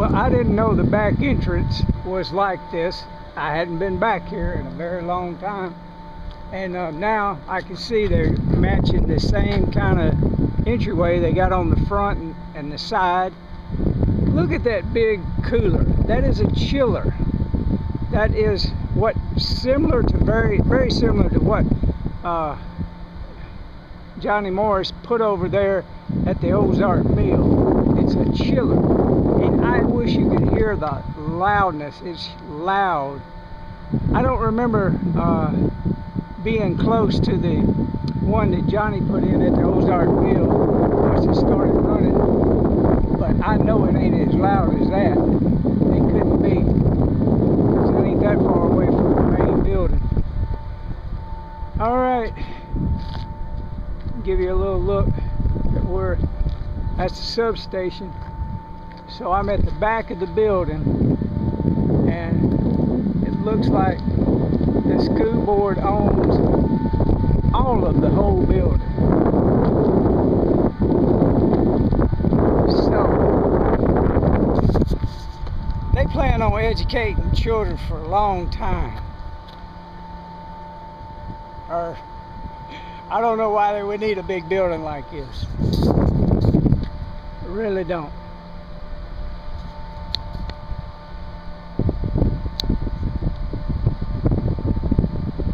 Well, I didn't know the back entrance was like this. I hadn't been back here in a very long time. And now I can see they're matching the same kind of entryway they got on the front and the side. Look at that big cooler. That is a chiller. That is what similar to very similar to what Johnny Morris put over there at the Ozark mill. It's a chiller, and I wish you could hear the loudness. It's loud. I don't remember being close to the one that Johnny put in at the Ozark mill once it started running, but I know it ain't as loud as that. It couldn't be, because it ain't that far away from the main building. Alright, give you a little look at where that's the substation. So I'm at the back of the building, and it looks like the school board owns all of the whole building. So they plan on educating children for a long time. Or I don't know why they would need a big building like this. I really don't.